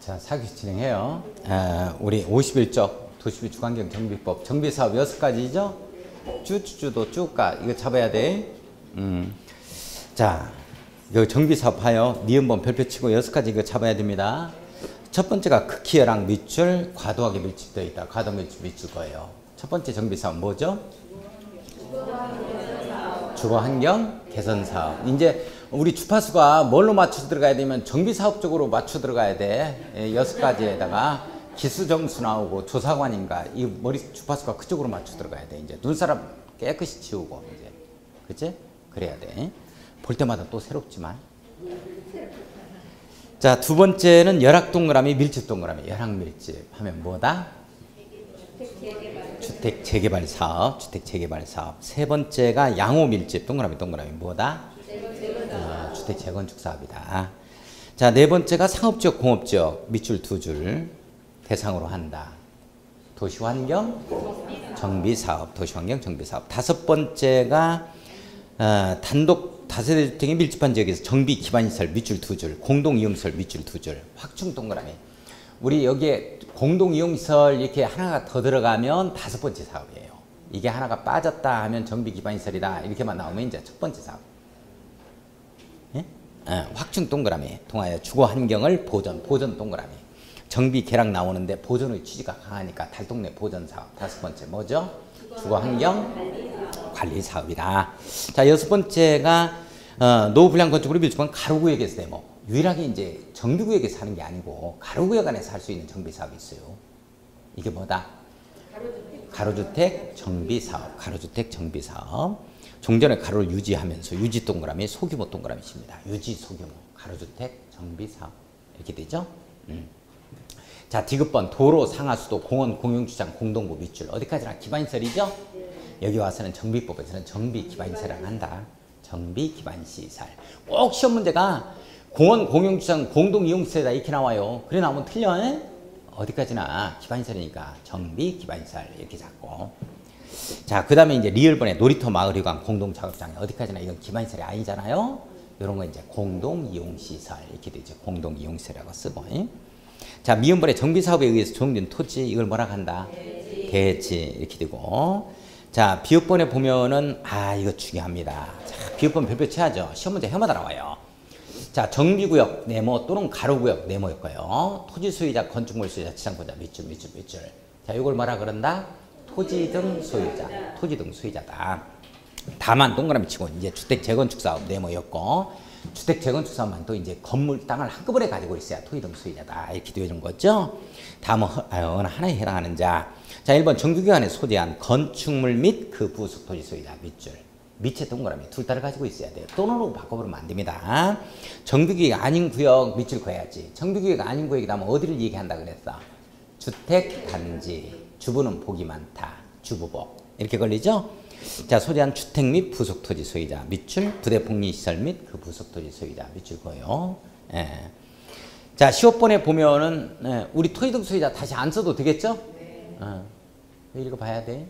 자, 사교시 진행해요. 우리 51쪽 도시비 주관경 정비법 정비사업 6가지죠? 쭈쭈쭈도 쭉가 이거 잡아야 돼. 자, 여기 정비사업 하여 니은번 별표 치고 6가지 이거 잡아야 됩니다. 첫 번째가 극히 열악 밑줄 과도하게 밀집되어 있다. 과도 밀집 밑줄 거예요. 첫 번째 정비사업 뭐죠? 주거환경 개선사업. 이제 우리 주파수가 뭘로 맞춰 들어가야 되면 정비사업 쪽으로 맞춰 들어가야 돼. 6가지에다가 기수정수 나오고 조사관인가 이 머리 주파수가 그쪽으로 맞춰 들어가야 돼. 이제 눈사람 깨끗이 치우고 이제 그치? 그래야 돼. 볼 때마다 또 새롭지만. 자, 두 번째는 열악 동그라미 밀집 동그라미. 열악 밀집 하면 뭐다? 주택 재개발 사업. 주택 재개발 사업. 세 번째가 양호 밀집 동그라미 동그라미 뭐다? 주택 재건축 사업이다. 자, 네 번째가 상업지역 공업지역 밑줄 2줄 대상으로 한다. 도시환경 정비사업. 도시환경 정비사업. 다섯 번째가 단독 다세대 주택이 밀집한 지역에서 정비 기반시설 밑줄 2줄 공동이용시설 밑줄 2줄 확충 동그라미. 우리 여기에 공동이용시설 이렇게 하나가 더 들어가면 다섯 번째 사업이에요. 이게 하나가 빠졌다 하면 정비 기반시설이다 이렇게만 나오면 이제 첫 번째 사업. 예? 확충 동그라미 통하여 주거환경을 보전 동그라미. 정비 개락 나오는데 보전의 취지가 강하니까 달동네 보전사업. 다섯 번째 뭐죠? 주거환경 관리 사업이다. 자, 여섯 번째가 노후 불량 건축으로 밀집한 가로구역에서 데모. 유일하게 이제 정비구역에서 하는 게 아니고 가로구역 안에서 할 수 있는 정비사업이 있어요. 이게 뭐다? 가로주택 정비사업. 가로주택 정비사업. 종전의 가로를 유지하면서 유지 동그라미 소규모 동그라미입니다. 유지 소규모 가로주택 정비사업 이렇게 되죠. 자, 디귿번 도로 상하수도 공원 공용주차장 공동구 밑줄 어디까지나 기반시설이죠. 여기 와서는 정비법에서는 정비 기반시설을 한다. 정비 기반시설. 꼭 시험 문제가 공원 공용주차장 공동이용시설이다 이렇게 나와요. 그래 나오면 틀려. 어디까지나 기반시설이니까 정비 기반시설 이렇게 잡고. 자, 그 다음에 이제 리을번에 놀이터 마을회관 공동작업장에 어디까지나 이건 기반시설이 아니잖아요. 이런 거 이제 공동이용시설 이렇게 되죠. 공동이용시설이라고 쓰고. 자, 미음번에 정비사업에 의해서 조성된 토지 이걸 뭐라 한다? 대지 이렇게 되고. 자, 비읍번에 보면은 이거 중요합니다. 자, 비읍번 별표 쳐야죠. 시험 문제 해마다 나와요. 자, 정비구역 네모 또는 가로구역 네모였고요. 토지 소유자, 건축물 소유자, 지상권자 밑줄. 자, 이걸 뭐라 그런다? 토지 등 소유자. 토지 등 소유자다. 다만 동그라미 치고 이제 주택 재건축 사업 네모였고 주택 재건축 사업만 또 이제 건물 땅을 한꺼번에 가지고 있어야 토지 등 소유자다. 이렇게 되는 거죠. 다음은 어느 하나에 해당하는 자. 자, 1번 정규기관에 소재한 건축물 및 그 부속 토지 소유자 밑줄. 밑에 동그라미 둘 다를 가지고 있어야 돼요. 또는으로 바꿔버리면 안 됩니다. 정비구역 아닌 구역 밑줄 그어야지. 정비구역 아닌 구역이다 하면 어디를 얘기한다 그랬어? 주택 단지. 주부는 복이 많다. 주부복. 이렇게 걸리죠? 자, 소재한 주택 및 부속 토지 소유자 밑줄. 부대 복리시설 및 그 부속 토지 소유자 밑줄 그어요. 예. 자, 15번에 보면은 우리 토지 등 소유자 다시 안 써도 되겠죠? 이거 봐야 돼.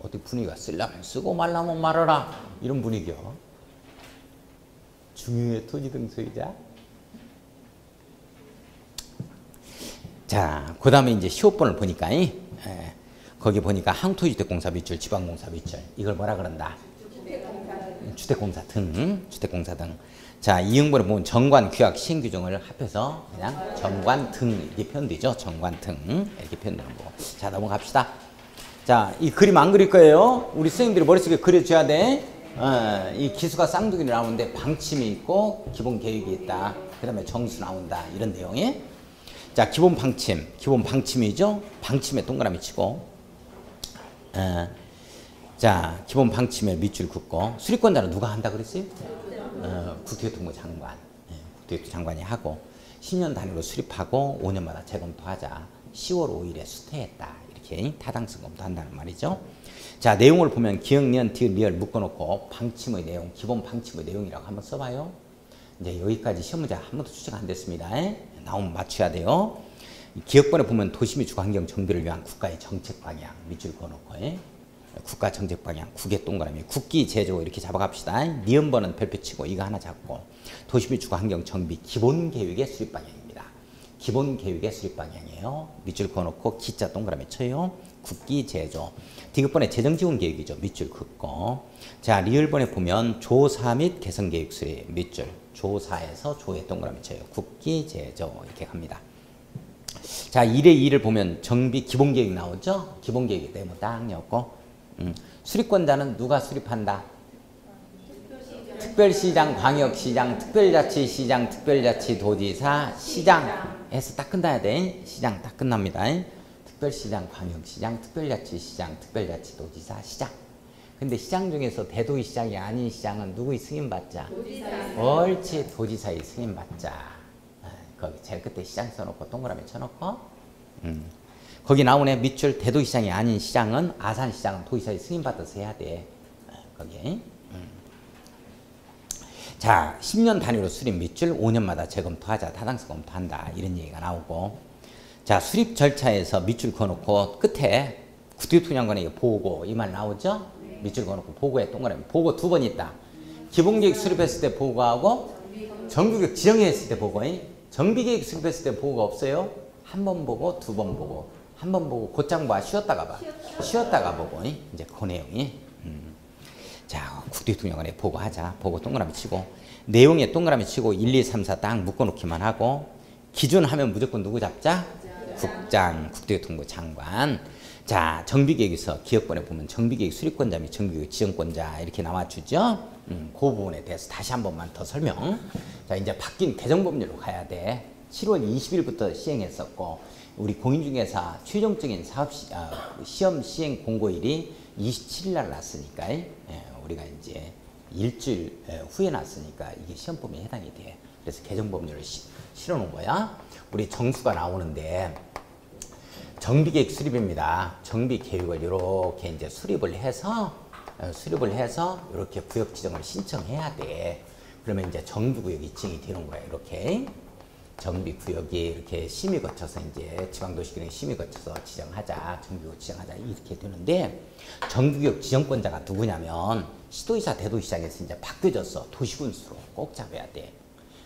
어디 분위기가 쓰려면 쓰고 말라면 말아라 이런 분위기요. 중요해. 토지 등 소유자. 자, 그 다음에 이제 15번을 보니까 거기 보니까 항토지주택공사 밑줄 지방공사 밑줄 이걸 뭐라 그런다? 주택공사 등. 주택공사 등. 자, 이응번에 보면 정관 규약 시행규정을 합해서 그냥 정관 등 이렇게 표현되죠. 정관 등 이렇게 표현되는 거고. 자, 넘어갑시다. 자, 이 그림 안 그릴 거예요. 우리 선생님들이 머릿속에 그려줘야 돼. 이 기수가 쌍둥이로 나오는데 방침이 있고 기본 계획이 있다. 그 다음에 정수 나온다. 이런 내용이. 자, 기본 방침이죠. 방침에 동그라미 치고. 자, 기본 방침에 밑줄 긋고. 수리권자는 누가 한다 그랬어요? 국토교통부 장관. 국토교통부 장관이 하고 10년 단위로 수립하고 5년마다 재검토하자. 10월 5일에 수퇴했다. 이렇게 타당성 검토한다는 말이죠. 자, 내용을 보면 기억년, 디귿, 리을 묶어놓고 방침의 내용, 기본 방침의 내용이라고 한번 써봐요. 이제 여기까지 시험 문제 한 번도 출제가 안 됐습니다. 나오면 맞춰야 돼요. 기억번에 보면 도시 및 주거환경 정비를 위한 국가의 정책 방향 밑줄 그어놓고 국가 정책 방향 국의 동그라미 국기 제조 이렇게 잡아갑시다. 니은번은 별표 치고 이거 하나 잡고 도시 및 주거환경 정비 기본 계획의 수립 방향입니다. 기본 교육의 수립 방향이에요. 밑줄 그어놓고 기자 동그라미 쳐요. 국기 제조. 디귿번에 재정지원 교육이죠. 밑줄 긋고. 자, 리을번에 보면 조사 및 개선 교육 수립. 밑줄. 조사에서 조에 동그라미 쳐요. 국기 제조. 이렇게 갑니다. 자, 1의 2를 보면 정비 기본 교육 나오죠? 기본 교육이 때문에 딱 엮고. 수립권자는 누가 수립한다? 특별시장, 광역시장, 특별자치시장, 특별자치도지사, 시장에서 딱 끝나야 돼. 시장 딱 끝납니다. 특별시장, 광역시장, 특별자치시장, 특별자치도지사, 시장. 근데 시장 중에서 대도시 시장이 아닌 시장은 누구의 승인받자? 옳지, 도지사의 승인받자. 거기 제일 끝에 시장 써놓고 동그라미 쳐놓고. 거기 나오네. 밑줄 대도시장이 아닌 시장은 아산시장은 도지사의 승인받아서 해야 돼. 거기. 자, 10년 단위로 수립 밑줄 5년마다 재검토하자. 타당성 검토한다. 이런 얘기가 나오고. 자, 수립 절차에서 밑줄 그어놓고 끝에 국토교통장관에게 보고 이 말 나오죠? 밑줄 그어놓고 보고에 동그라미. 보고 두 번 있다. 기본계획 수립했을 때 보고하고 정비계획 지정했을 때 보고. 정비계획 수립했을 때 보고가 없어요. 한 번 보고 두 번 보고. 한 번 보고 곧장 봐. 쉬었다가 봐. 쉬었다가 보고. 이제 그 내용이. 자, 국토교통장관에 보고하자. 보고 동그라미 치고 내용에 동그라미 치고 1, 2, 3, 4 딱 묶어놓기만 하고 기준 하면 무조건 누구 잡자? 국장, 국토교통부 장관. 자, 정비계획에서 기업번에 보면 정비계획 수립권자 및 정비계획 지정권자 이렇게 나와주죠. 그 부분에 대해서 다시 한 번만 더 설명. 자, 이제 바뀐 개정법률로 가야 돼. 7월 20일부터 시행했었고 우리 공인중개사 최종적인 시험 시행 공고일이 27일 날 났으니까 우리가 이제 일주일 후에 났으니까 이게 시험법에 해당이 돼. 그래서 개정법률을 실어놓은 거야. 우리 정수가 나오는데 정비계획 수립입니다. 정비계획을 이렇게 이제 수립을 해서 이렇게 구역 지정을 신청해야 돼. 그러면 이제 정비구역 지정이 되는 거야. 이렇게 정비구역이 이렇게 심의 거쳐서 이제 지방도시구역 심의 거쳐서 지정하자. 정비구역 지정하자. 이렇게 되는데 정비구역 지정권자가 누구냐면 시도지사 대도시장에서 이제 바뀌어졌어. 도시군수로 꼭 잡아야 돼.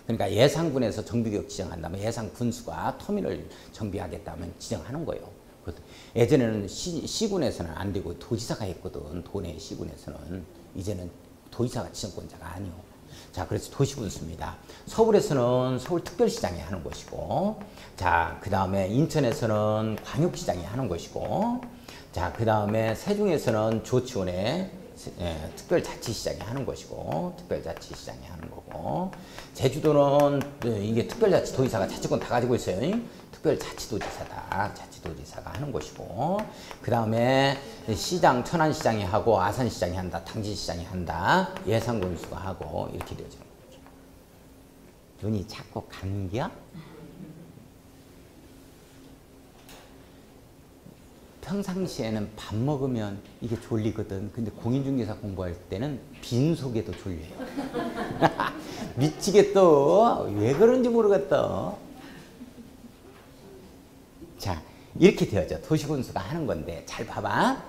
그러니까 예산군에서 정비구역 지정한다면 예산군수가 터미널 정비하겠다면 지정하는 거예요. 예전에는 시군에서는 안 되고 도지사가 했거든. 도내 시군에서는. 이제는 도지사가 지정권자가 아니요. 자, 그래서 도시군수입니다. 서울에서는 서울특별시장이 하는 것이고, 자, 그 다음에 인천에서는 광역시장이 하는 것이고, 자, 그 다음에 세종에서는 조치원의 특별자치시장이 하는 것이고, 특별자치시장이 하는 거고, 제주도는 이게 특별자치도지사가 자치권 다 가지고 있어요. 특별자치도지사다. 자치도지사가 하는 것이고, 그 다음에 시장, 천안시장이 하고 아산시장이 한다. 당진시장이 한다. 예산군수가 하고 이렇게 되어지는 거죠. 눈이 자꾸 감겨? 평상시에는 밥 먹으면 이게 졸리거든. 근데 공인중개사 공부할 때는 빈속에도 졸려요. 미치겠어. 왜 그런지 모르겠다. 자, 이렇게 되어져. 도시군수가 하는 건데 잘 봐봐.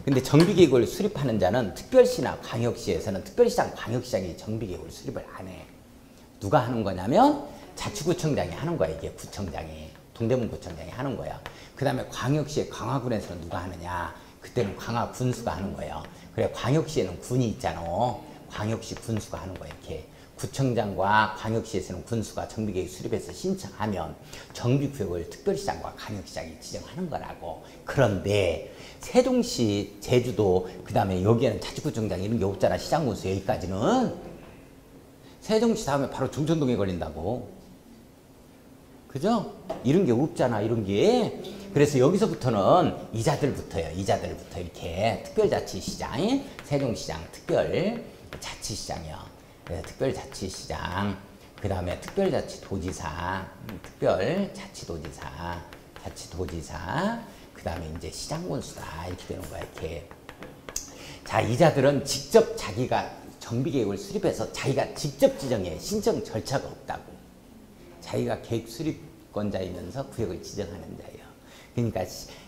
근데 정비계획을 수립하는 자는 특별시나 광역시에서는 특별시장, 광역시장이 정비계획을 수립을 안 해. 누가 하는 거냐면 자치구청장이 하는 거야. 이게 구청장이. 동대문 구청장이 하는 거야. 그 다음에 광역시에 광화군에서는 누가 하느냐. 그때는 광화군수가 하는 거예요. 그래, 광역시에는 군이 있잖아. 광역시 군수가 하는 거야. 이렇게. 구청장과 광역시에서는 군수가 정비계획 수립해서 신청하면 정비구역을 특별시장과 광역시장이 지정하는 거라고. 그런데 세종시, 제주도, 그 다음에 여기에는 자치구청장 이런 게 없잖아. 시장군수 여기까지는. 세종시 다음에 바로 중천동에 걸린다고. 그죠? 이런 게 없잖아. 이런 게. 그래서 여기서부터는 이자들부터요. 이자들부터 이렇게 특별자치시장, 세종시장 특별자치시장이요. 특별자치시장, 그 다음에 특별자치도지사, 특별자치도지사, 자치도지사, 그 다음에 이제 시장군수다. 이렇게 되는 거야. 이렇게. 자, 이자들은 직접 자기가 정비계획을 수립해서 자기가 직접 지정해. 신청 절차가 없다고. 자기가 계획 수립권자이면서 구역을 지정하는 자예요. 그러니까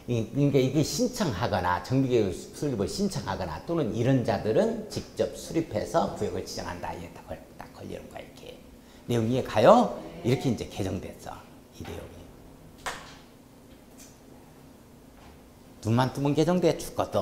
이게 신청하거나 정비계획 수립을 신청하거나 또는 이런 자들은 직접 수립해서 구역을 지정한다. 이게 딱 걸리는 거야. 이렇게. 내용 이해 가요? 이렇게 이제 개정됐어. 이 내용이. 눈만 뜨면 게 정도에 죽거든.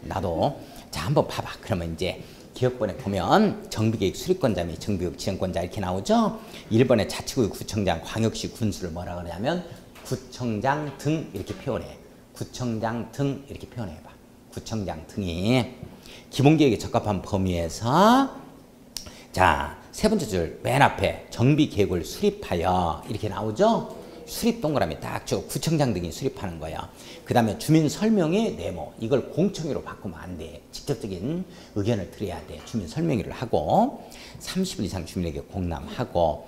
나도. 자, 한번 봐봐. 그러면 이제 기억번에 보면 정비계획 수립권자 및 정비계획 지정권자 이렇게 나오죠. 1번에 자치구역 구청장, 광역시 군수를 뭐라 그러냐면 구청장 등 이렇게 표현해. 구청장 등 이렇게 표현해봐. 구청장 등이 기본계획에 적합한 범위에서 자, 세 번째 줄 맨 앞에 정비계획을 수립하여 이렇게 나오죠. 수립 동그라미 딱 줘. 구청장 등이 수립하는 거야. 그 다음에 주민 설명의 네모. 이걸 공청회로 바꾸면 안 돼. 직접적인 의견을 드려야 돼. 주민 설명회를 하고 30일 이상 주민에게 공람하고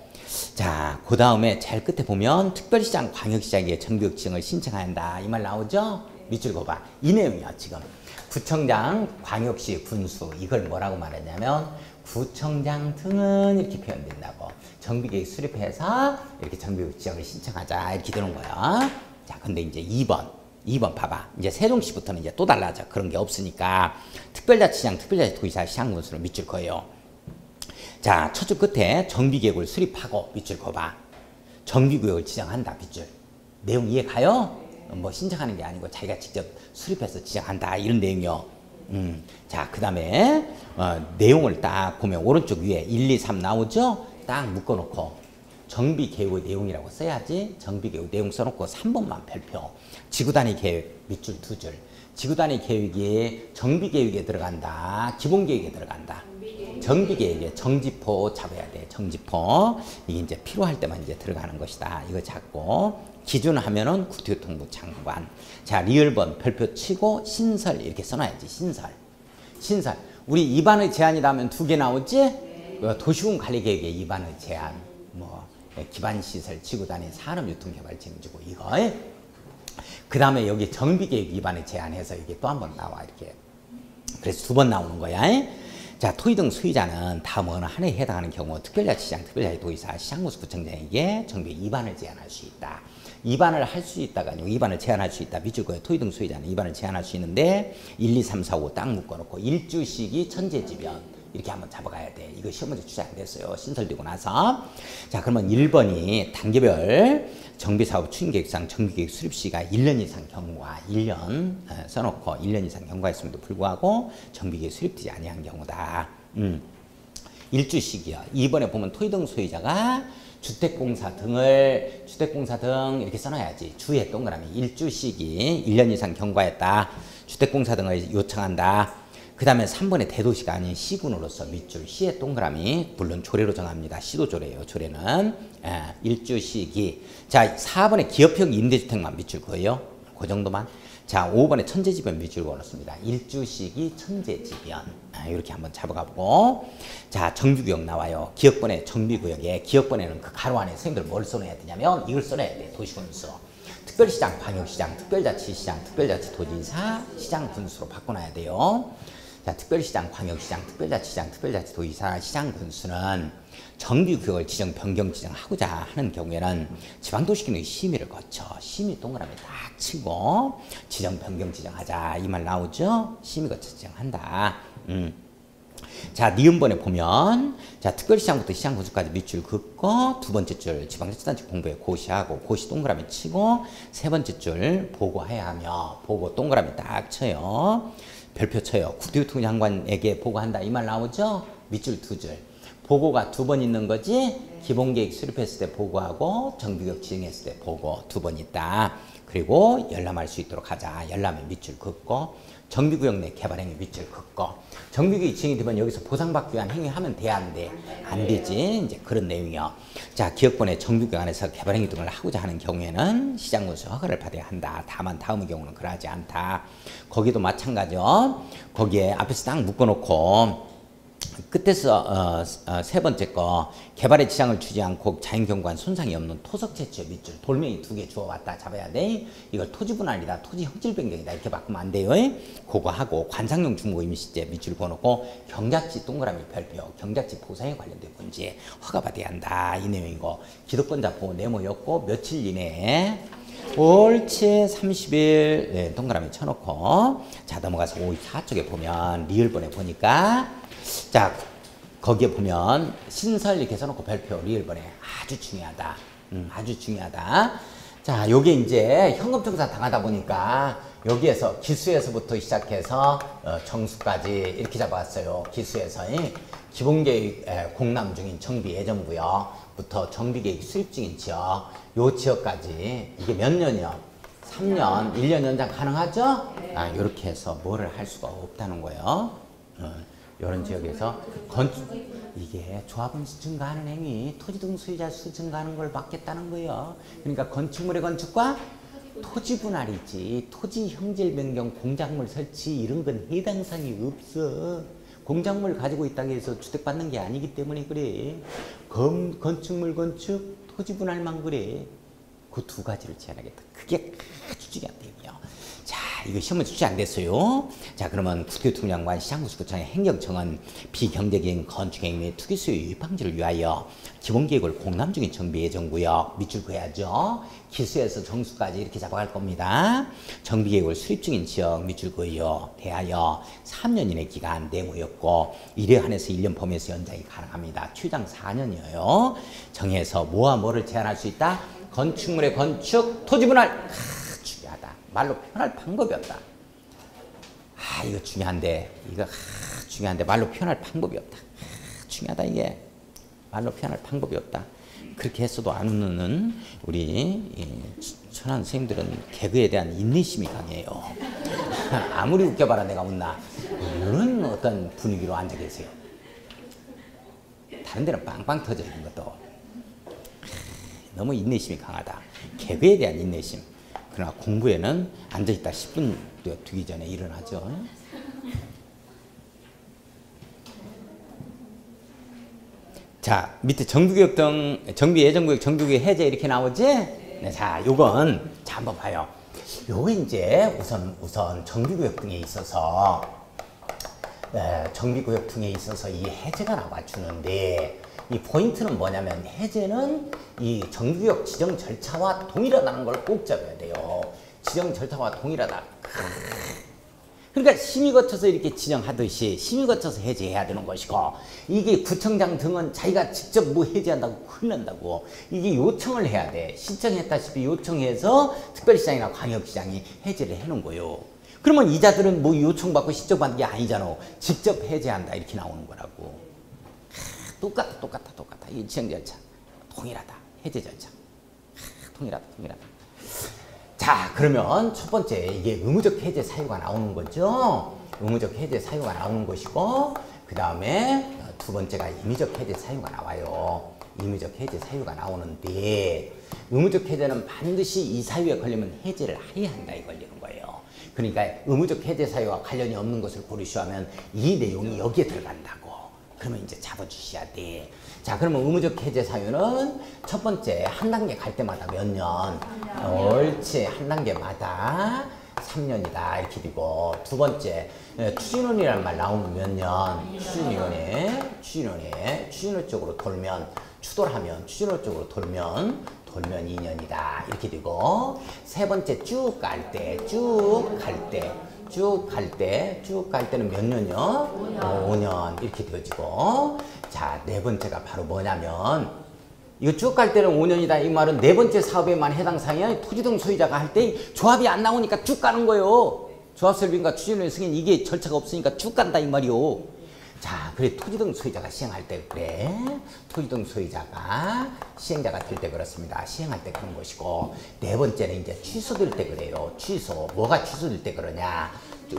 자, 그 다음에 제일 끝에 보면 특별시장, 광역시장에 정비역 지정을 신청한다. 이 말 나오죠? 밑줄 그어봐. 이 내용이야 지금. 구청장, 광역시, 군수 이걸 뭐라고 말했냐면 구청장 등은 이렇게 표현된다고. 정비계획 수립해서 이렇게 정비계획 지정을 신청하자 이렇게 되는 거야. 자, 근데 이제 2번 봐봐. 이제 세종시부터는 이제 또 달라져. 그런 게 없으니까 특별자치장, 특별자치도지사, 시장군수로 밑줄 그어요. 자, 첫 줄 끝에 정비계획을 수립하고 밑줄 그어봐. 정비구역을 지정한다 밑줄. 내용 이해 가요? 뭐 신청하는 게 아니고 자기가 직접 수립해서 지정한다 이런 내용이요. 자, 그 다음에 내용을 딱 보면 오른쪽 위에 1, 2, 3 나오죠? 딱 묶어놓고 정비계획의 내용이라고 써야지. 정비계획 내용 써놓고 3번만 별표. 지구단위 계획 밑줄 2줄. 지구단위 계획이 정비계획에 들어간다. 기본계획에 들어간다. 정비계획에 정지포 잡아야 돼. 정지포. 이게 이제 필요할 때만 이제 들어가는 것이다. 이거 잡고 기준하면은 국토교통부 장관. 자, 리을번 별표 치고 신설 이렇게 써놔야지. 신설. 우리 입안의 제한이라면 2개 나오지? 도시군 관리계획의 입안의 제한. 뭐 기반시설, 지구단위, 산업유통개발책임지고 이거. 그 다음에 여기 정비계획 입안의 제한해서 이게 또 한 번 나와 이렇게. 그래서 2번 나오는 거야. 자, 토지 등 소유자는 다음 어느 하나에 해당하는 경우 특별자치장, 특별자치도지사, 시장군수, 구청장에게 정비 입안을 제한할 수 있다. 입안을 할 수 있다가 아니고 입안을 제한할 수 있다. 밑줄 거예요. 토지 등 소유자는 입안을 제한할 수 있는데 1, 2, 3, 4, 5 딱 묶어놓고 일주시기 천재지변 이렇게 한번 잡아가야 돼. 이거 시험 문제 출제 안 됐어요. 신설되고 나서. 자, 그러면 1번이 단계별 정비사업 추진계획상 정비계획 수립시가 1년 이상 경과 1년 써놓고 1년 이상 경과했음에도 불구하고 정비계획 수립되지 아니한 경우다. 일주시기요. 2번에 보면 토지 등 소유자가 주택공사 등 이렇게 써놔야지. 주에 동그라미 일주시기 1년 이상 경과했다. 주택공사 등을 요청한다. 그 다음에 3번에 대도시가 아닌 시군으로서 밑줄 시의 동그라미 물론 조례로 정합니다. 시도 조례예요. 조례는 일주시기. 자, 4번에 기업형 임대주택만 밑줄 그어요. 그 정도만. 자, 5번에 천재지변 밑줄 그어놓습니다. 일주시기 천재지변. 이렇게 한번 잡아가보고. 자, 정비구역 나와요. 기업번에 정비구역에 기업번에는 그 가로 안에 선생님들 뭘 써놔야 되냐면 이걸 써놔야 돼. 도시군수. 특별시장, 광역시장, 특별자치시장, 특별자치도지사, 시장군수로 바꿔놔야 돼요. 자, 특별시장, 광역시장, 특별자치시장, 특별자치도지사, 시장군수는 정비구역을 지정, 변경 지정하고자 하는 경우에는 지방도시기능의 심의를 거쳐 심의 동그라미 딱 치고 지정, 변경 지정하자 이 말 나오죠? 심의 거쳐 지정한다. 자, 니은번에 보면 자, 특별시장부터 시장군수까지 밑줄 긋고 두 번째 줄 지방자치단체 공부에 고시하고 고시 동그라미 치고 세 번째 줄 보고해야 하며 보고 동그라미 딱 쳐요. 별표 쳐요. 국토교통부 장관에게 보고한다 이 말 나오죠? 밑줄 2줄. 보고가 2번 있는 거지. 기본계획 수립했을 때 보고하고 정비계획 지정했을 때 보고 2번 있다. 그리고 열람할 수 있도록 하자. 열람에 밑줄 긋고 정비구역 내 개발행위 밑줄 긋고 정비구역 지정이 되면 여기서 보상받기 위한 행위하면 돼 안 돼? 안 되지. 이제 그런 내용이요. 자, 기업권의 정비구역 안에서 개발행위 등을 하고자 하는 경우에는 시장군수 허가를 받아야 한다. 다만 다음의 경우는 그러하지 않다. 거기도 마찬가지요. 거기에 앞에서 딱 묶어놓고 끝에서 세 번째 거 개발의 지장을 주지 않고 자연경관 손상이 없는 토석 채취 밑줄 돌멩이 2개 주워왔다 잡아야 돼. 이걸 토지분할이다 토지 흙질 변경이다 이렇게 바꾸면 안 돼요. 그거 하고 관상용 중고 임시제 밑줄 그어놓고 경작지 동그라미 별표 경작지 보상에 관련된 문제 허가받아야 한다 이 내용이고 기득권자 보호 네모였고 며칠 이내에 옳지 30일 네, 동그라미 쳐놓고 자 넘어가서 54쪽에 보면 리을번에 보니까 자 거기에 보면 신설 이렇게 써놓고 별표 리을번에 아주 중요하다. 아주 중요하다. 자 요게 이제 현금청사 당하다 보니까 여기에서 기수에서부터 시작해서 정수까지 이렇게 잡아왔어요. 기수에서 기본계획 공람 중인 정비예정구역부터 정비계획 수립 중인 지역, 요 지역까지 이게 몇 년이요? 3년, 1년 연장 가능하죠? 아, 이렇게 해서 뭐를 할 수가 없다는 거예요. 이런 지역에서 이게 조합원수 증가하는 행위, 토지 등 소유자 수 증가하는 걸 막겠다는 거예요. 그러니까 건축물의 건축과 토지 분할이지 토지 형질 변경, 공작물 설치 이런 건 해당 사항이 없어. 공작물 가지고 있다고 해서 주택 받는 게 아니기 때문에 그래. 건축물 건축, 토지 분할만 그래. 그 두 가지를 제한하겠다. 그게 아주 중요한 내용이에요. 자, 이거 시험에 출제 안 됐어요. 자, 그러면 국토교통부 장관 시장구축구청의 행정청은 비경제기행 건축행위 및 투기수요 유입 방지를 위하여 기본계획을 공람 중인 정비예정구역 밑줄 그어야죠. 기수에서 정수까지 이렇게 잡아갈 겁니다. 정비계획을 수립 중인 지역 밑줄 그어요. 대하여 3년 이내 기간 내무였고 1회 한해서 1년 범위에서 연장이 가능합니다. 최장 4년이에요. 정해서 뭐와 뭐를 제한할 수 있다? 건축물의 건축, 토지 분할. 중요하다. 말로 표현할 방법이 없다. 이거 중요한데, 중요한데 말로 표현할 방법이 없다. 중요하다 이게. 말로 표현할 방법이 없다. 그렇게 했어도 안 웃는 우리 천안 선생님들은 개그에 대한 인내심이 강해요. 아무리 웃겨봐라 내가 웃나. 이런 어떤 분위기로 앉아 계세요. 다른 데는 빵빵 터져 있는 것도. 너무 인내심이 강하다. 개그에 대한 인내심. 그러나 공부에는 앉아있다 10분 되기 전에 일어나죠. 자, 밑에 정비구역 등 정비예정구역, 정비구역 해제 이렇게 나오지? 네, 자, 요건 자 한번 봐요. 요거 이제 우선 정비구역 등에 있어서 정비구역 등에 있어서 이 해제가 나와주는데. 이 포인트는 뭐냐면 해제는 이 정비구역 지정 절차와 동일하다는 걸 꼭 잡아야 돼요. 지정 절차와 동일하다. 그러니까 심의 거쳐서 이렇게 지정하듯이 심의 거쳐서 해제해야 되는 것이고 이게 구청장 등은 자기가 직접 뭐 해제한다고 큰일 난다고 이게 요청을 해야 돼. 신청했다시피 요청해서 특별시장이나 광역시장이 해제를 해놓은 거예요. 그러면 이자들은 뭐 요청받고 신청받는 게 아니잖아. 직접 해제한다 이렇게 나오는 거라고. 똑같아. 이 지정 절차 동일하다. 해제 절차 동일하다. 자, 그러면 첫 번째 이게 의무적 해제 사유가 나오는 거죠. 의무적 해제 사유가 나오는 것이고 그 다음에 두 번째가 임의적 해제 사유가 나와요. 임의적 해제 사유가 나오는데 의무적 해제는 반드시 이 사유에 걸리면 해제를 해야 한다에 걸리는 거예요. 그러니까 의무적 해제 사유와 관련이 없는 것을 고르시하면 이 내용이 여기에 들어간다고. 그러면 이제 잡아주셔야 돼. 자, 그러면 의무적 해제 사유는 첫 번째 한 단계 갈 때마다 몇 년? 옳지. 한 단계마다 3년이다. 이렇게 되고 두 번째 추진원이라는 말 나오면 몇 년? 추진원 쪽으로 돌면 추돌하면 추진원 쪽으로 돌면 2년이다. 이렇게 되고 세 번째 쭉 갈 때는 몇 년이요? 5년 이렇게 되어지고 자, 네 번째가 바로 뭐냐면 이거 쭉 갈 때는 5년이다 이 말은 네 번째 사업에만 해당 사항이 토지 등 소유자가 할 때 조합이 안 나오니까 쭉 가는 거예요. 조합설비인가 추진원 승인 이게 절차가 없으니까 쭉 간다 이 말이요. 자, 그래 토지 등 소유자가 시행할 때 그래. 토지 등 소유자가 시행자가 될 때 그렇습니다. 시행할 때 그런 것이고 네 번째는 이제 취소될 때 그래요. 취소. 뭐가 취소될 때 그러냐.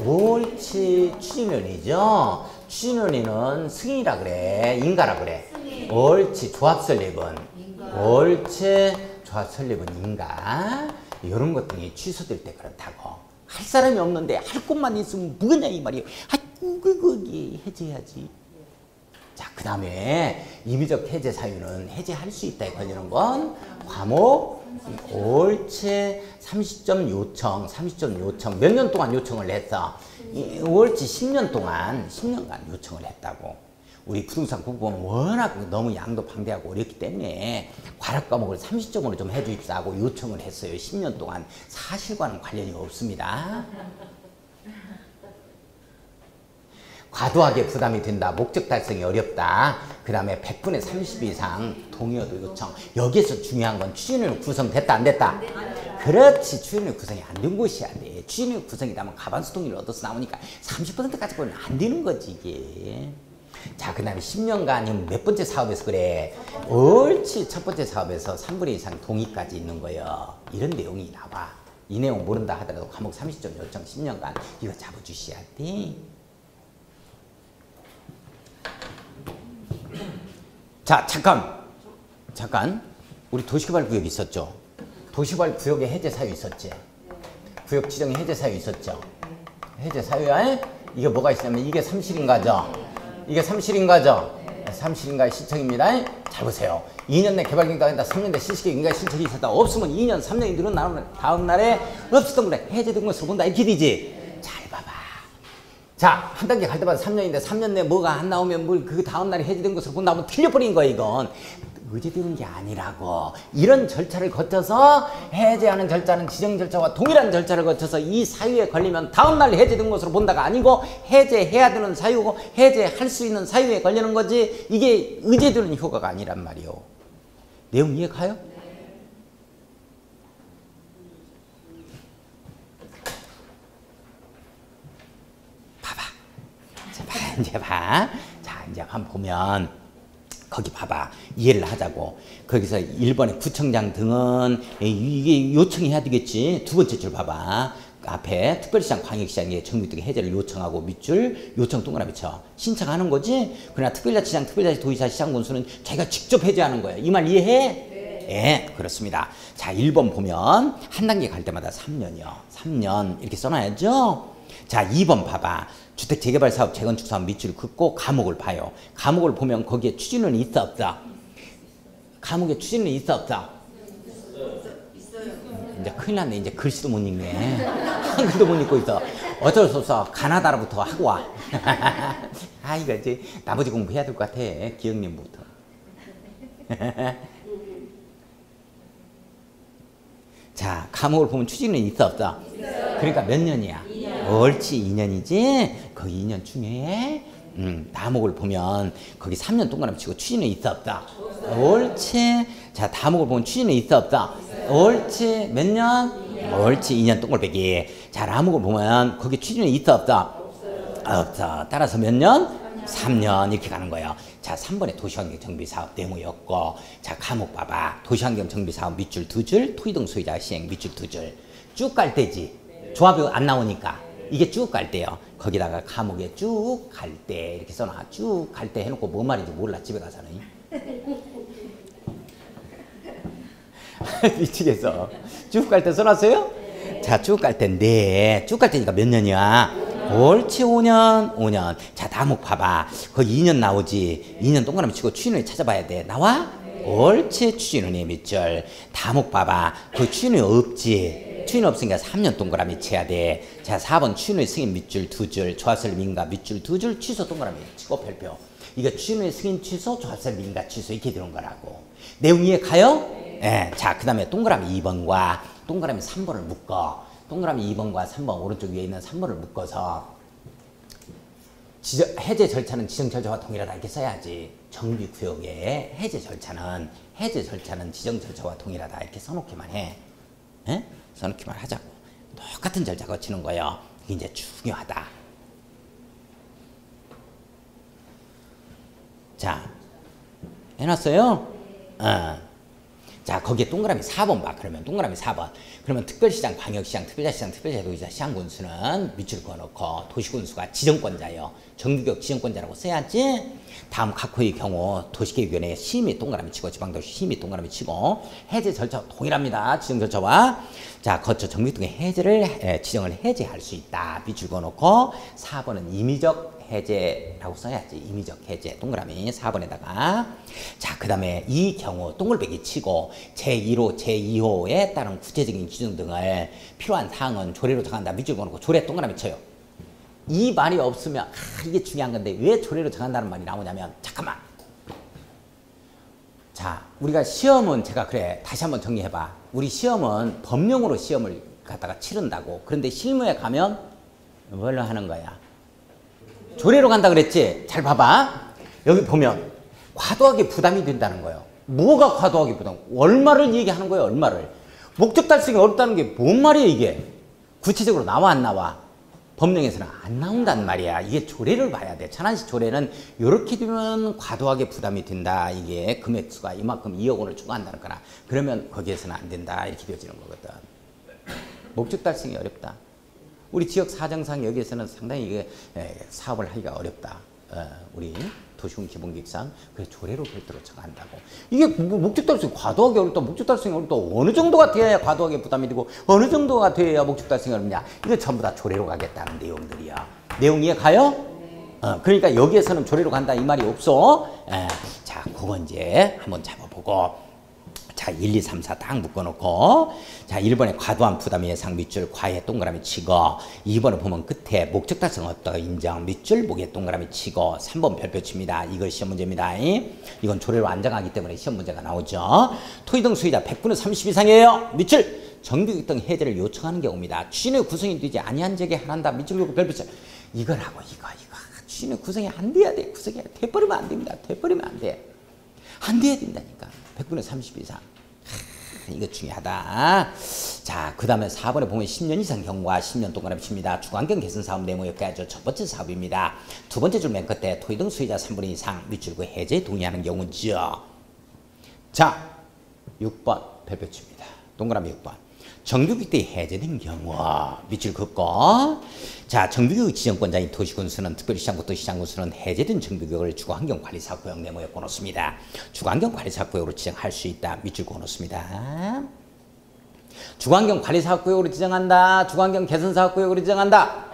옳지. 추진원이죠. 추진원이는 승인이라 그래. 인가라 그래. 옳지. 조합 설립은 옳지. 조합 설립은 인가. 이런 것 등이 취소될 때 그렇다고. 할 사람이 없는데 할 곳만 있으면 뭐냐 이 말이에요. 거기 해제해야지. 자, 그 다음에 임의적 해제 사유는 해제할 수 있다에 걸리는 건 과목 옳지 30점 요청 몇 년 동안 요청을 했어? 옳지 10년간 요청을 했다고. 우리 부동산 국보는 워낙 너무 양도 방대하고 어렵기 때문에 과락 과목을 30점으로 좀 해주십사 하고 요청을 했어요. 10년 동안 사실과는 관련이 없습니다. 과도하게 부담이 된다. 목적 달성이 어렵다. 그 다음에 100분의 30 이상 동의어도 요청. 여기에서 중요한 건 추진력 구성됐다 안 됐다? 그렇지. 추진력 구성이 안 된 곳이야 돼. 추진력 구성이 되면 가반수 동의를 얻어서 나오니까 30%까지는 안 되는 거지 이게. 자, 그 다음에 10년간 몇 번째 사업에서 그래? 옳지. 첫 번째 사업에서 3분의 2 이상 동의까지 있는 거예요. 이런 내용이 나와. 이 내용 모른다 하더라도 과목 30점 요청 10년간 이거 잡아주셔야 돼. 자, 잠깐. 우리 도시개발 구역 있었죠? 도시개발 구역에 해제 사유 있었지? 구역 지정에 해제 사유 있었죠? 해제 사유에 이게 뭐가 있냐면 이게 삼실인가죠? 이게 삼실인가죠? 삼실인가의 신청입니다. 잘 보세요. 2년 내 개발 경과가 된다. 3년 내 실시계 인가의 신청이 있었다. 없으면 2년, 3년이 늘어나는 다음 날에 없었던 거래. 해제된 것으로 본다. 이렇게 되지? 잘 봐봐. 자, 한 단계 갈 때마다 3년인데 3년 내에 뭐가 안 나오면 뭘 그 다음 날에 해제된 것으로 본다 하면 틀려버린 거야 이건. 의제되는 게 아니라고. 이런 절차를 거쳐서 해제하는 절차는 지정 절차와 동일한 절차를 거쳐서 이 사유에 걸리면 다음날 해제된 것으로 본다가 아니고 해제해야 되는 사유고 해제할 수 있는 사유에 걸리는 거지 이게 의제되는 효과가 아니란 말이요. 내용 이해 가요? 봐봐. 이제 봐. 자, 이제 한번 보면 거기 봐봐. 이해를 하자고. 거기서 1번에 구청장 등은 이게 요청해야 되겠지. 두 번째 줄 봐봐. 앞에 특별시장, 광역시장에 정비 등의 해제를 요청하고 밑줄 요청 동그라미 쳐. 신청하는 거지. 그러나 특별자치장, 특별자치 도지사, 시장군수는 자기가 직접 해제하는 거야. 이 말 이해해? 네, 그렇습니다. 자, 1번 보면 한 단계 갈 때마다 3년이요. 3년 이렇게 써놔야죠. 자, 2번 봐봐. 주택 재개발 사업, 재건축 사업 밑줄 긋고 과목을 봐요. 과목을 보면 거기에 추진은 있어 없어? 과목에 추진은 있어 없어? 이제 큰일 났네. 이제 글씨도 못 읽네. 한글도 못 읽고 있어. 어쩔 수 없어. 가나다라부터 하고 와. 아, 이거 이제 나머지 공부해야 될 것 같아. 기억님부터. 자, 과목을 보면 추진은 있어 없어? 그러니까 몇 년이야? 옳지, 2년이지? 거기 2년 중요해? 다목을 보면 거기 3년 동그라미 치고 추진은 있어 없다? 옳지. 자, 다목을 보면 추진은 있어 없다? 옳지. 몇 년? 옳지, 2년 동글빼기. 자, 라목을 보면 거기 추진은 있어 없다? 없어. 따라서 몇 년? 3년 이렇게 가는 거예요. 자, 3번에 도시환경 정비사업 내용이었고, 자, 과목 봐봐. 도시환경 정비사업 밑줄 2줄, 토의등 소유자 시행 밑줄 2줄. 쭉 갈 때지. 조합이 안 나오니까. 이게 쭉 갈 때요. 거기다가 과목에 쭉 갈 때 이렇게 써놔. 쭉 갈 때 해놓고 뭔 말인지 몰라. 집에 가서는. 미치겠어. 쭉 갈 때 써놨어요? 자, 쭉 갈 때인데 쭉 갈 때니까 몇 년이야? 옳지, 5년, 5년. 자, 다목 봐봐. 거기 2년 나오지. 2년 동그라미 치고 추진을 찾아봐야 돼. 나와? 옳지, 추진은의 밑줄. 다목 봐봐. 그 추진이 없지. 추진 없으니까 3년 동그라미 쳐야 돼. 자, 4번 추진의 승인 밑줄 2줄, 조합설 민가 밑줄 2줄, 취소 동그라미 치고 별표. 이거 추진의 승인 취소, 조합설 민가 취소 이렇게 되는 거라고. 내용 이해 가요? 네. 자, 그 다음에 동그라미 2번과 동그라미 3번을 묶어. 동그라미 2번과 3번 오른쪽 위에 있는 3번을 묶어서 해제 절차는 지정 절차와 동일하다 이렇게 써야지. 정비구역의 해제 절차는 지정 절차와 동일하다 이렇게 써놓기만 해. 에? 써놓기만 하자고. 똑같은 절차 거치는 거예요. 이게 이제 중요하다. 자, 해놨어요? 자, 거기에 동그라미 4번 봐. 그러면 동그라미 4번. 그러면 특별시장, 광역시장, 특별자치장, 특별자치 도지사, 시장군수는 밑줄 그어놓고 도시군수가 지정권자예요. 정규격 지정권자라고 써야지. 다음 각 호의 경우 도시계획위원회 심의 동그라미 치고 지방도시 심의 동그라미 치고 해제 절차 동일합니다. 지정 절차와. 자, 거쳐 정비 등의 해제를 지정을 해제할 수 있다. 밑줄 그어놓고 4번은 임의적 해제라고 써야지. 임의적 해제 동그라미 4번에다가. 자, 그 다음에 이 경우 동글빼기 치고 제1호, 제2호에 따른 구체적인 기준 등을 필요한 사항은 조례로 정한다. 밑줄 그어놓고 조례 동그라미 쳐요. 이 말이 없으면 이게 중요한 건데 왜 조례로 정한다는 말이 나오냐면, 잠깐만. 자, 우리가 시험은 제가 그래 다시 한번 정리해봐. 우리 시험은 법령으로 시험을 갖다가 치른다고. 그런데 실무에 가면 뭘로 하는 거야? 조례로 간다 그랬지? 잘 봐봐. 여기 보면 과도하게 부담이 된다는 거예요. 뭐가 과도하게 부담? 얼마를 얘기하는 거예요, 얼마를. 목적 달성이 어렵다는 게 뭔 말이에요, 이게? 구체적으로 나와 안 나와? 법령에서는 안 나온단 말이야. 이게 조례를 봐야 돼. 천안시 조례는 이렇게 되면 과도하게 부담이 된다. 이게 금액수가 이만큼 2억 원을 추가한다는 거나 그러면 거기에서는 안 된다. 이렇게 되어지는 거거든. 목적 달성이 어렵다. 우리 지역 사정상 여기에서는 상당히 이게 사업을 하기가 어렵다. 우리 도시군 기본계획상 그래서 조례로 별도로 정한다고. 이게 목적 달성이 과도하게 어렵다. 목적 달성이 어렵다. 어느 정도가 돼야 과도하게 부담이 되고 어느 정도가 돼야 목적 달성이 어렵냐. 이거 전부 다 조례로 가겠다는 내용들이야. 내용 이해 가요? 그러니까 여기에서는 조례로 간다 이 말이 없어. 자, 그거 이제 한번 잡아보고. 자, 1, 2, 3, 4 딱 묶어놓고 자, 1번에 과도한 부담 예상 밑줄 과에 동그라미 치고 2번에 보면 끝에 목적 달성 어떠 인정 밑줄 목에 동그라미 치고 3번 별표 칩니다. 이거 시험 문제입니다. 이건 조례로 안 정하기 때문에 시험 문제가 나오죠. 토지 등 수의자 100분의 30 이상이에요. 밑줄 정비국 등 해제를 요청하는 경우입니다. 취인의 구성이 되지 아니한 적에 하나다. 밑줄 긋고 별표 쳐. 이거라고 이거 취인의 구성이 안 돼야 돼. 구성이 돼버리면 안 됩니다. 돼버리면 안 돼. 안 돼야 된다니까. 100분의 30 이상. 이거 중요하다. 자, 그 다음에 4번에 보면 10년 이상 경과 10년 동그라미 칩니다. 주거환경 개선 사업 네모역까지 첫 번째 사업입니다. 두 번째 줄 맨 끝에 토지 등 수의자 3분의 2 이상 밑줄고 해제에 동의하는 경우죠. 자, 6번 별표 칩니다. 동그라미 6번. 정비구역 때 해제된 경우 밑줄 긋고 자, 정비구역 지정권자인 도시군수는 특별시장부터 시장군수는 해제된 정비구역을 주거환경관리사업구역 네모에 넣습니다. 주거환경관리사업구역으로 지정할 수 있다. 밑줄 넣습니다. 주거환경관리사업구역으로 지정한다. 주거환경개선사업구역으로 지정한다.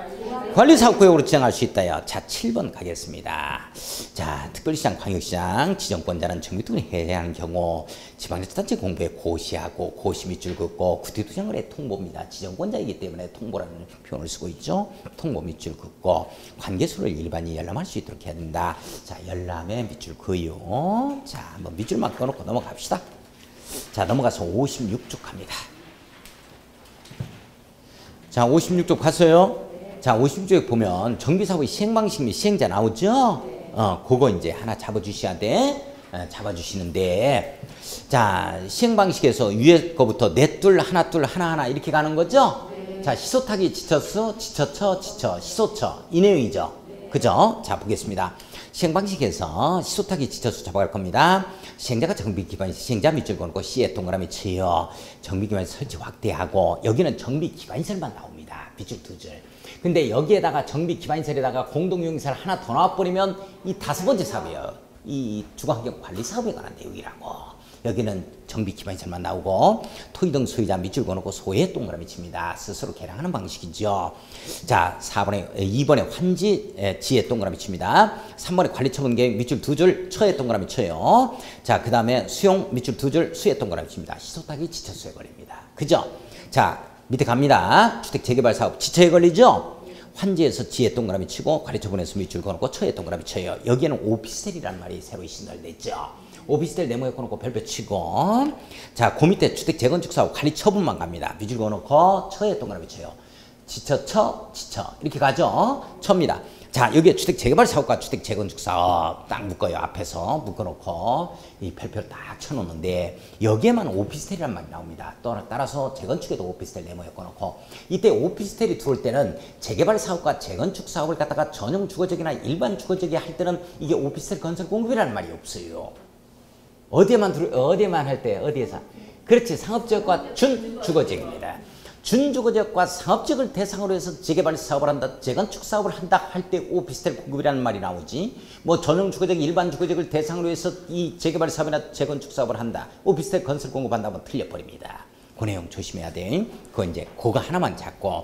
관리사업구역으로 지정할 수 있다요. 자, 7번 가겠습니다. 자, 특별시장, 광역시장 지정권자는 정비구역을 해제하는 경우 지방자치단체 공부에 고시하고 고시 밑줄 긋고 구태투쟁을 해 통보입니다. 지정권자이기 때문에 통보라는 표현을 쓰고 있죠. 통보 밑줄 긋고 관계수를 일반이 열람할 수 있도록 해야 된다. 자, 열람에 밑줄 그요. 자, 한번 밑줄만 꺼놓고 넘어갑시다. 자, 넘어가서 56쪽 갑니다. 자, 56쪽 갔어요. 자, 56쪽에 보면 정비사업의 시행방식 및 시행자 나오죠? 그거 이제 하나 잡아주셔야 돼. 잡아주시는데, 자, 시행방식에서 위에 거부터 넷둘, 하나둘, 하나하나 이렇게 가는 거죠? 자, 시소타기 지쳐서, 지쳐쳐, 지쳐, 시소처. 이 내용이죠? 그죠? 자, 보겠습니다. 시행방식에서 시소타기 지쳐서 잡아갈 겁니다. 시행자가 정비기반시 시행자 밑줄 걸고 C에 동그라미 쳐요. 정비기반시 설치 확대하고, 여기는 정비기반시설만 나옵니다. 밑줄 두 줄. 근데 여기에다가 정비기반시설에다가 공동용역사를 하나 더 나와버리면 이 5번째 사업이에요. 이 주거환경관리사업에 관한 내용이라고. 여기는 정비기반시설만 나오고 토지 등 소유자 밑줄 그어놓고 소에 동그라미 칩니다. 스스로 계량하는 방식이죠. 자, 2번에 환지 지에 동그라미 칩니다. 3번에 관리처분계획 밑줄 두 줄 처에 동그라미 쳐요. 자, 그 다음에 수용 밑줄 두 줄 수에 동그라미 칩니다. 시소타기 지처수에 걸립니다. 그죠? 자, 밑에 갑니다. 주택 재개발 사업 지처에 걸리죠? 환지에서 지에 동그라미 치고 관리처분에서 밑줄 그어놓고 처에 동그라미 쳐요. 여기에는 오피스텔이라는 말이 새로 신설됐죠. 오피스텔 네모에 꺼놓고 별표 치고 자, 그 밑에 주택 재건축 사업 관리 처분만 갑니다. 밑줄 그어놓고 처에 동그라미 쳐요. 지쳐, 처, 지쳐 이렇게 가죠. 처입니다. 자, 여기에 주택 재개발 사업과 주택 재건축 사업 딱 묶어요. 앞에서 묶어놓고 이 별표를 딱 쳐놓는데 여기에만 오피스텔이란 말이 나옵니다. 따라서 재건축에도 오피스텔 네모에 꺼놓고 이때 오피스텔이 들어올 때는 재개발 사업과 재건축 사업을 갖다가 전용 주거지역이나 일반 주거지역에 할 때는 이게 오피스텔 건설 공급이라는 말이 없어요. 어디에만 할 때, 어디에서? 그렇지, 상업지역과 준주거지역입니다. 준주거지역과 상업지역을 대상으로 해서 재개발 사업을 한다, 재건축 사업을 한다 할 때 오피스텔 공급이라는 말이 나오지. 뭐 전용 주거지역, 일반 주거지역을 대상으로 해서 이 재개발 사업이나 재건축 사업을 한다, 오피스텔 건설 공급한다면 틀려버립니다. 그 내용 조심해야 돼. 그거 이제 그거 하나만 잡고.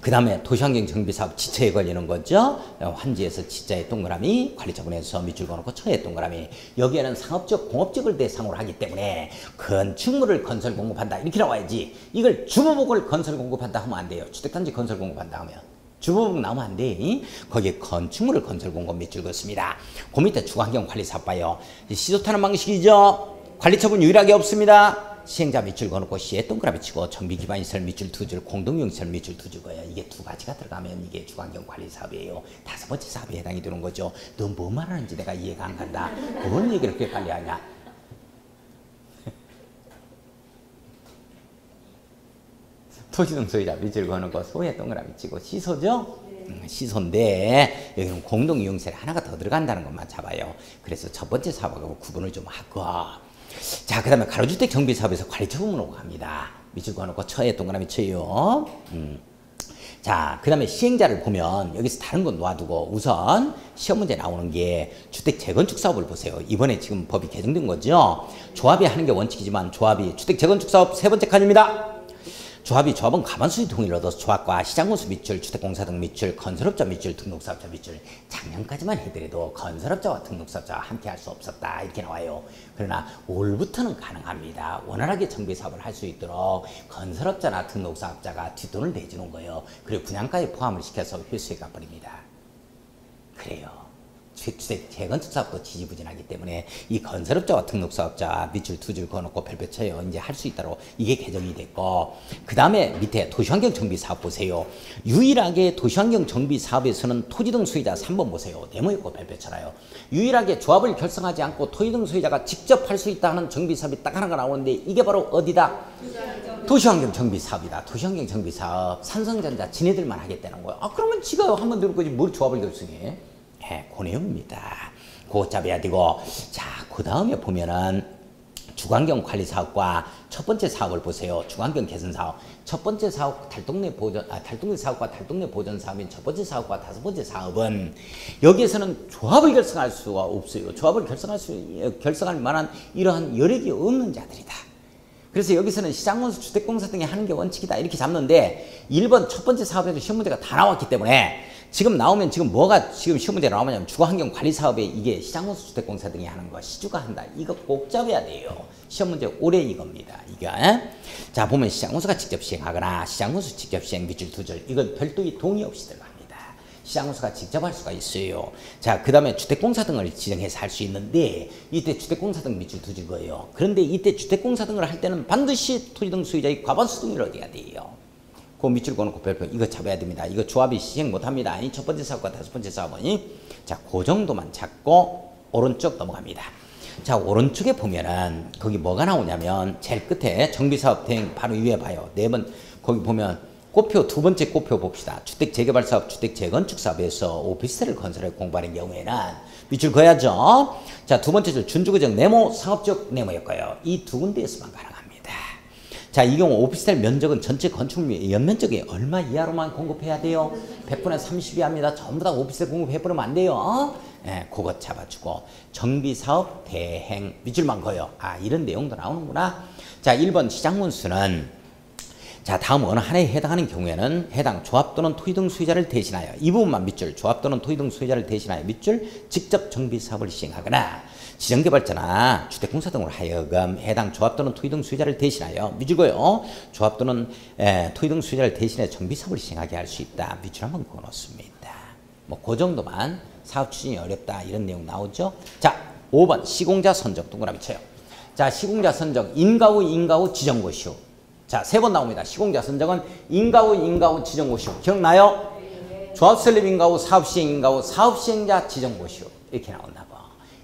그 다음에 도시환경 정비사업 지처에 걸리는 거죠. 환지에서 지자의 동그라미, 관리처분에서 밑줄 그어놓고 처의 동그라미. 여기에는 상업적, 공업적을 대상으로 하기 때문에 건축물을 건설 공급한다 이렇게 나와야지. 이걸 주거복을 건설 공급한다 하면 안 돼요. 주택단지 건설 공급한다 하면. 주거복 나오면 안 돼. 거기에 건축물을 건설 공급 밑줄 그었습니다. 그 밑에 주거환경관리사업 봐요. 시소타는 방식이죠. 관리처분 유일하게 없습니다. 시행자 밑줄 그어놓고 C에 동그라미 치고 정비 기반 시설 밑줄 2줄, 공동용 시설 밑줄 2줄 거예요. 이게 두 가지가 들어가면 이게 주거환경 관리 사업이에요. 다섯 번째 사업에 해당이 되는 거죠. 너 뭐 말하는지 내가 이해가 안 간다. 뭔 얘기를 그렇게 빨리 하냐. 토지등 소유자 밑줄 그어놓고 소에 동그라미 치고 시소죠? 시소인데 여기는 공동이용시설 하나가 더 들어간다는 것만 잡아요. 그래서 첫 번째 사업하고 구분을 좀 하고, 자, 그 다음에 가로주택 정비사업에서 관리처분으로 갑니다. 밑줄 그어놓고 처에 동그라미 쳐요. 자, 그 다음에 시행자를 보면 여기서 다른 건 놓아두고 우선 시험 문제 나오는 게 주택 재건축 사업을 보세요. 이번에 지금 법이 개정된 거죠. 조합이 하는 게 원칙이지만 조합이 주택 재건축 사업 세 번째 칸입니다. 조합은 과반수의 동의를 얻어서 조합과 시장건수 밑줄, 주택공사 등 밑줄, 건설업자 밑줄, 등록사업자 밑줄, 작년까지만 해더라도 건설업자와 등록사업자와 함께 할 수 없었다 이렇게 나와요. 그러나 올부터는 가능합니다. 원활하게 정비사업을 할 수 있도록 건설업자나 등록사업자가 뒷돈을 내주는 거예요. 그리고 분양가에 포함을 시켜서 회수해 가버립니다. 그래요. 주택 재건축 사업도 지지부진하기 때문에 이 건설업자와 등록사업자 밑줄 2줄 그어놓고 별표 쳐요. 이제 할 수 있도록 이게 개정이 됐고, 그 다음에 밑에 도시환경 정비 사업 보세요. 유일하게 도시환경 정비 사업에서는 토지 등 소유자 3번 보세요. 네모 있고 별표 쳐라요. 유일하게 조합을 결성하지 않고 토지 등 소유자가 직접 할 수 있다는 정비 사업이 딱 하나가 나오는데 이게 바로 어디다? 도시환경 정비 사업이다. 도시환경 정비 사업. 삼성전자 지네들만 하겠다는 거야. 아, 그러면 지가 한번 들을 거지 뭘 조합을 결성해? 네, 그 내용입니다. 그거 잡아야 되고, 자, 그 다음에 보면은 주거환경 관리 사업과 첫 번째 사업을 보세요. 주거환경 개선 사업. 첫 번째 사업 달동네 사업과 달동네 보전 사업인 첫 번째 사업과 다섯 번째 사업은 여기에서는 조합을 결성할 수가 없어요. 조합을 결성할 만한 이러한 여력이 없는 자들이다. 그래서 여기서는 시장건수 주택공사 등이 하는 게 원칙이다 이렇게 잡는데 1번 첫 번째 사업에도 시험 문제가 다 나왔기 때문에 지금 나오면 지금 뭐가 지금 시험 문제가 나오냐면 주거환경관리사업에 이게 시장건수 주택공사 등이 하는 거 시주가 한다. 이거 꼭 잡아야 돼요. 시험 문제 올해 이겁니다. 이거. 자, 보면 시장건수가 직접 시행하거나 시장건수 직접 시행 밑줄 2줄 이건 별도의 동의 없이 들어갑니다. 시장건수가 직접 할 수가 있어요. 자, 그 다음에 주택공사 등을 지정해서 할 수 있는데 이때 주택공사 등 밑줄 2줄 거예요. 그런데 이때 주택공사 등을 할 때는 반드시 토지 등 소유자의 과반수 동의를 얻어야 돼요. 그 밑줄 그어놓고 별표 이거 잡아야 됩니다. 이거 조합이 시행 못합니다. 이 첫 번째 사업과 다섯 번째 사업은 자, 그 정도만 잡고 오른쪽 넘어갑니다. 자, 오른쪽에 보면은 거기 뭐가 나오냐면 제일 끝에 정비사업 대행 바로 위에 봐요. 4번 거기 보면 꽃표 두 번째 꽃표 봅시다. 주택 재개발 사업, 주택 재건축 사업에서 오피스텔을 건설해 공부하는 경우에는 밑줄 그어야죠. 자, 두 번째 줄 준주거적 네모, 상업적 네모였고요. 이 두 군데에서만 가능합니다. 자, 이 경우 오피스텔 면적은 전체 건축물 연면적이 얼마 이하로만 공급해야 돼요? 100분의 30 이하입니다. 전부 다 오피스텔 공급해버리면 안 돼요. 네, 그것 잡아주고 정비사업 대행 밑줄만 그어요. 아, 이런 내용도 나오는구나. 자, 1번 시장문수는 자, 다음 어느 하나에 해당하는 경우에는 해당 조합 또는 토지 등 소유자를 대신하여 이 부분만 밑줄 조합 또는 토지 등 소유자를 대신하여 밑줄 직접 정비사업을 시행하거나 지정개발자나 주택공사 등으로 하여금 해당 조합 또는 토지 등 소유자를 대신하여 밑줄고요. 조합 또는 토지 등 소유자를 대신해 정비사업을 시행하게 할 수 있다. 밑줄 한번 그어놓습니다. 뭐 그 정도만 사업 추진이 어렵다 이런 내용 나오죠. 자, 5번 시공자 선정 동그라미 쳐요. 자, 시공자 선정 인가후 지정고시후. 자, 3번 나옵니다. 시공자 선정은 인가후 지정고시후. 기억나요? 조합 설립 인가후 사업시행 인가후 사업시행자 지정고시후 이렇게 나온다.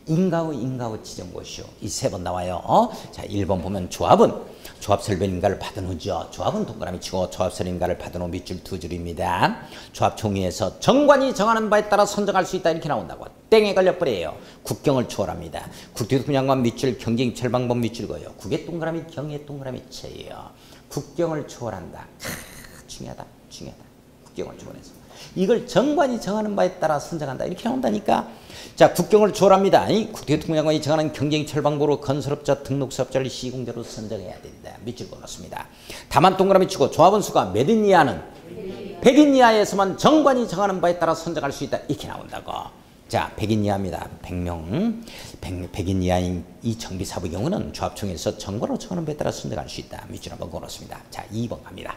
인가후 지정고시오. 이 3번 나와요. 자, 1번 보면 조합은 조합 설립 인가를 받은 후죠. 조합은 동그라미 치고 조합 설립 인가를 받은 후 밑줄 2줄입니다. 조합 총회에서 정관이 정하는 바에 따라 선정할 수 있다 이렇게 나온다고. 땡에 걸려버려요. 국경을 초월합니다. 국토교통장관 밑줄 경쟁입찰 방법 밑줄 거예요. 국의 동그라미 경의 동그라미 쳐요. 국경을 초월한다. 중요하다. 국경을 초월해서. 이걸 정관이 정하는 바에 따라 선정한다 이렇게 나온다니까. 자, 국경을 초월합니다. 국토교통장관이 정하는 경쟁입찰 방법으로 건설업자 등록사업자를 시공자로 선정해야 된다. 밑줄 그어놓습니다. 다만 동그라미 치고 조합원 수가 몇 인 이하는 100인 이하에서만 정관이 정하는 바에 따라 선정할 수 있다 이렇게 나온다고. 자, 100인 이하입니다. 100명 100인 이하인 이 정비사업의 경우는 조합총회에서 정관으로 정하는 바에 따라 선정할 수 있다. 밑줄 한번 그어놓습니다. 자, 2번 갑니다.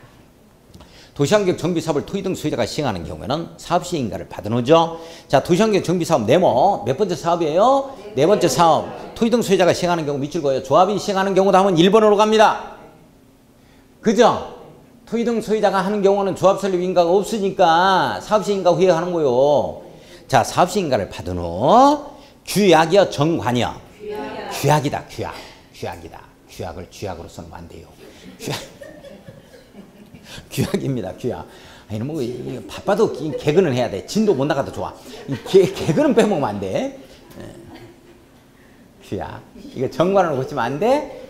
도시환경 정비사업을 토지 등 소유자가 시행하는 경우에는 사업시행인가를 받은 후죠. 자, 도시환경 정비사업 네모 몇 번째 사업이에요? 네 번째 사업. 토의등 소유자가 시행하는 경우 밑줄 그어요. 조합이 시행하는 경우도 하면 1번으로 갑니다. 그죠? 토의등 소유자가 하는 경우는 조합 설립 인가가 없으니까 사업시행 인가 후에 하는 거요. 자, 사업시행 인가를 받은 후 규약이요, 정관이요? 규약이다, 규약. 규약이다. 규약을 규약으로 쓰면 안 돼요. 규약입니다, 규약. 아니, 뭐, 바빠도 개그는 해야 돼. 진도 못 나가도 좋아. 개그는 빼먹으면 안 돼. 규약. 이거 정관으로 고치면 안 돼.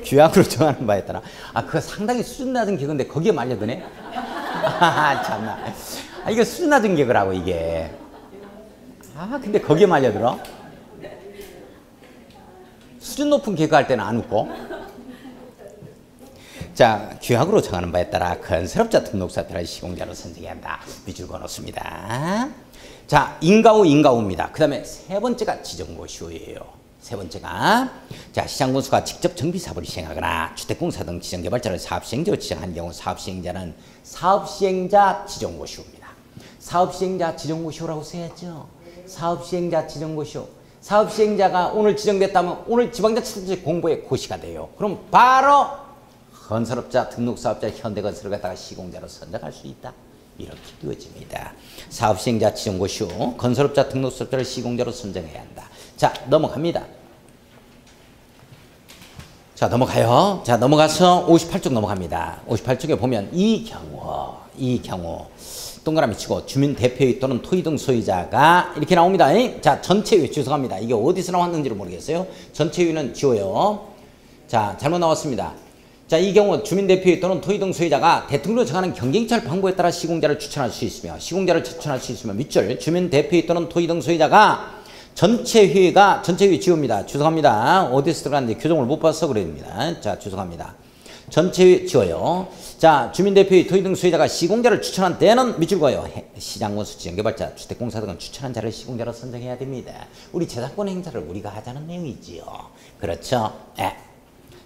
규약으로 정하는 바에 따라. 아, 그거 상당히 수준 낮은 개그인데 거기에 말려드네? 아, 참나. 아, 이거 수준 낮은 개그라고, 이게. 아, 근데 거기에 말려들어? 수준 높은 개그 할 때는 안 웃고. 자, 규약으로 정하는 바에 따라 건설업자 등록사에 따라 시공자로 선정해야 한다. 밑줄 그어놓습니다. 자, 인가후, 인가후입니다. 그 다음에 세 번째가 지정고시후예요. 세 번째가, 자, 시장군수가 직접 정비사업을 시행하거나 주택공사 등 지정개발자를 사업시행자로 지정한 경우 사업시행자는 사업시행자 지정고시후입니다. 사업시행자 지정고시후라고 써야죠. 사업시행자 지정고시후. 사업시행자가 오늘 지정됐다면 오늘 지방자치단체 공보에 고시가 돼요. 그럼 바로 건설업자, 등록사업자, 현대건설을 갖다가 시공자로 선정할 수 있다. 이렇게 되어집니다. 사업시행자 지정고시 후 건설업자, 등록사업자를 시공자로 선정해야 한다. 자, 넘어갑니다. 자, 넘어가요. 자, 넘어가서 58쪽 넘어갑니다. 58쪽에 보면 이 경우 동그라미 치고 주민 대표의 또는 토의 등 소유자가 이렇게 나옵니다. 자, 전체유예 죄송합니다. 이게 어디서 나왔는지를 모르겠어요. 전체유예는 지워요. 자, 잘못 나왔습니다. 자, 이 경우 주민 대표의 또는 토의 등 소유자가 대통령으로 정하는 경쟁찰 방법에 따라 시공자를 추천할 수 있으며 밑줄 주민 대표의 또는 토의 등 소유자가 전체유예 지웁니다. 죄송합니다. 어디서 들어갔는지 규정을 못 봐서 그럽니다. 자, 죄송합니다. 전체유예 지워요. 자, 주민대표의 토의 등 소유자가 시공자를 추천한 때는 밑줄 그어요. 시장군수, 지정개발자, 주택공사 등은 추천한 자를 시공자로 선정해야 됩니다. 우리 재산권 행사를 우리가 하자는 내용이지요. 그렇죠? 네.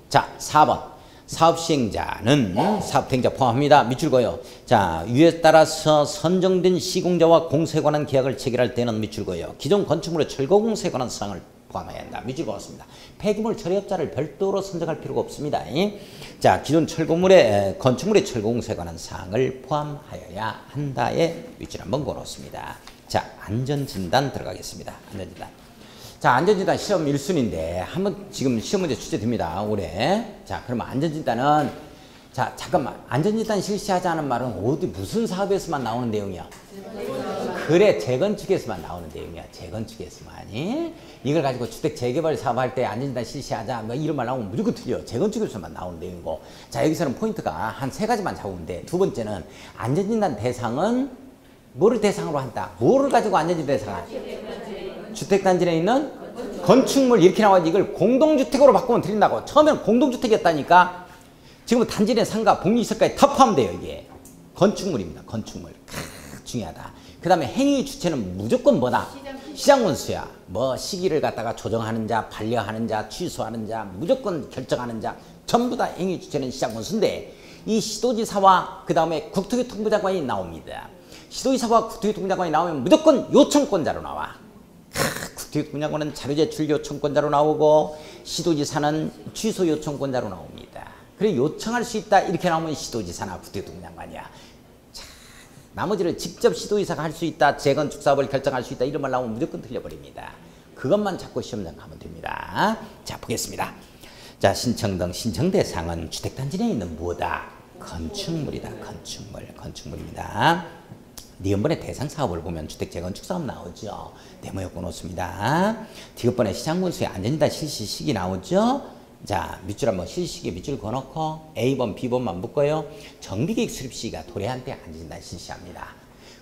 자, 4번. 사업시행자는 사업행자 포함합니다. 밑줄 그어요. 자, 위에 따라서 선정된 시공자와 공사에 관한 계약을 체결할 때는 밑줄 그어요. 기존 건축물의 철거 공사에 관한 사항을 포함해야 한다. 밑줄 그었습니다. 폐기물 처리업자를 별도로 선정할 필요가 없습니다. 자, 기존 건축물의 철거 공사에 관한 사항을 포함하여야 한다에 밑줄 한번 그어놓습니다. 자, 안전진단 들어가겠습니다. 안전진단. 자, 안전진단 시험 1순위인데 한번 지금 시험 문제 출제됩니다. 올해. 자, 그러면 안전진단은, 자, 잠깐만. 안전진단 실시하자는 말은 어디 무슨 사업에서만 나오는 내용이야? 그래, 재건축에서만 나오는 내용이야. 재건축에서만이. 이걸 가지고 주택 재개발 사업할 때 안전진단 실시하자 뭐 이런 말 나오면 무조건 틀려. 재건축에서만 나오는 내용이고. 자, 여기서는 포인트가 한 세 가지만 잡으면 돼. 두 번째는 안전진단 대상은 뭐를 대상으로 한다? 뭐를 가지고 안전진단 대상을? 주택단지 내에 있는 건축물 이렇게 나와서 이걸 공동주택으로 바꾸면 틀린다고. 처음에는 공동주택이었다니까. 지금은 단지 내 상가, 복리시설까지 다 포함돼요. 이게 건축물입니다. 건축물. 중요하다. 그 다음에 행위 주체는 무조건 뭐다? 시장군수야. 뭐 시기를 갖다가 조정하는 자, 반려하는 자, 취소하는 자, 무조건 결정하는 자, 전부 다 행위 주체는 시장군수인데 이 시도지사와 그 다음에 국토교통부 장관이 나옵니다. 시도지사와 국토교통부 장관이 나오면 무조건 요청권자로 나와. 국토교통부 장관은 자료 제출 요청권자로 나오고 시도지사는 취소 요청권자로 나옵니다. 그래, 요청할 수 있다 이렇게 나오면 시도지사나 국토교통부 장관이야. 자, 나머지를 직접 시도지사가 할 수 있다, 재건축 사업을 결정할 수 있다 이런 말 나오면 무조건 틀려버립니다. 그것만 잡고 시험장 가면 됩니다. 자, 보겠습니다. 자, 신청 등 신청 대상은 주택단지 내에 있는 뭐다? 건축물이다. 건축물입니다. 니은번에 대상 사업을 보면 주택 재건축 사업 나오죠. 네모 엮어 놓습니다. 디귿번에 시장군수의 안전진단 실시 시기 나오죠. 자, 밑줄 한번 실시 시기 밑줄 그어놓고 A번, B번만 묶어요. 정비계획 수립 시기가 도래한 때 안전진단 실시합니다.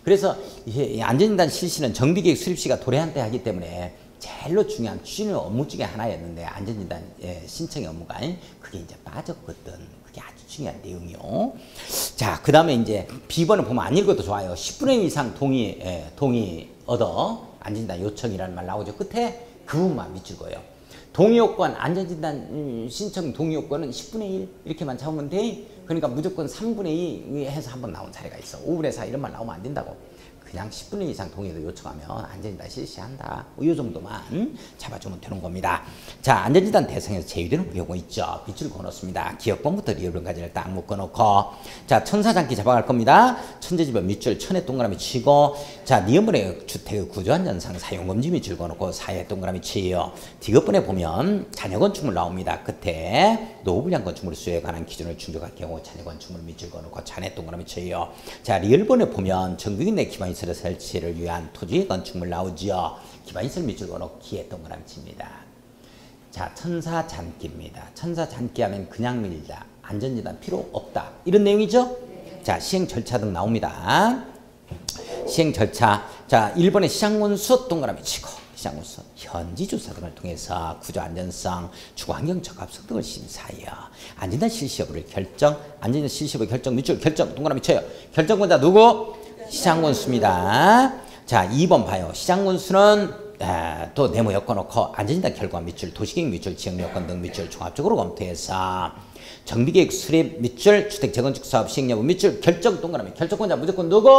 그래서 이 안전진단 실시는 정비계획 수립 시기가 도래한 때 하기 때문에 제일로 중요한 추진 업무 중에 하나였는데 안전진단 신청의 업무가 그게 이제 빠졌거든. 그게 아주 중요한 내용이요. 자, 그 다음에 이제 B번을 보면 안 읽어도 좋아요. 10분의 1 이상 동의 얻어 안전진단 요청이라는 말 나오죠. 끝에 그 부분만 밑줄 그어요. 동의요건, 안전진단 신청 동의요건은 10분의 1 이렇게만 잡으면 돼. 그러니까 무조건 3분의 2 해서 한번 나온 사례가 있어. 5분의 4 이런 말 나오면 안 된다고. 그냥 10분 이상 동의를 요청하면 안전진단 실시한다. 이 정도만 잡아주면 되는 겁니다. 자, 안전진단 대상에서 제외되는 경우 있죠. 밑줄 그어놓습니다. 기억번부터 리을번까지를 딱 묶어놓고, 자, 천사장기 잡아갈 겁니다. 천재지변 밑줄 천에 동그라미 치고, 자, 니은번에 주택의 구조안전상 사용금지 밑줄 그어놓고 사에 동그라미 치요. 디귿번에 보면 잔여건축물 나옵니다. 끝에 노후불량 건축물 수요에 관한 기준을 충족할 경우 잔여건축물 밑줄 그어놓고 잔에 동그라미 쳐요. 자, 리을번에 보면 정비인 내 기반시설 설치를 위한 토지 건축물 나오죠. 기반시설 밑줄 그어놓고 기에 동그라미 칩니다. 자, 천사잔기입니다. 천사잔기하면 그냥 밀다. 안전진단 필요 없다. 이런 내용이죠. 자, 시행 절차 등 나옵니다. 시행 절차. 자, 1번에 시장군수 동그라미 치고, 시장군수 현지 조사 등을 통해서 구조 안전성, 주거 환경 적합성 등을 심사하여 안전단 실시 여부를 결정, 안전단 실시 여부 결정 밑줄 결정 동그라미 쳐요. 결정권자 누구? 시장군수입니다. 자, 2번 봐요. 시장군수는 또 네모 엮어놓고 안전진단 결과 밑줄, 도시계획 밑줄, 지역여건 등 밑줄 종합적으로 검토해서 정비계획 수립 밑줄, 주택 재건축 사업 시행 여부 밑줄 결정 동그라미. 결정권자 무조건 누구?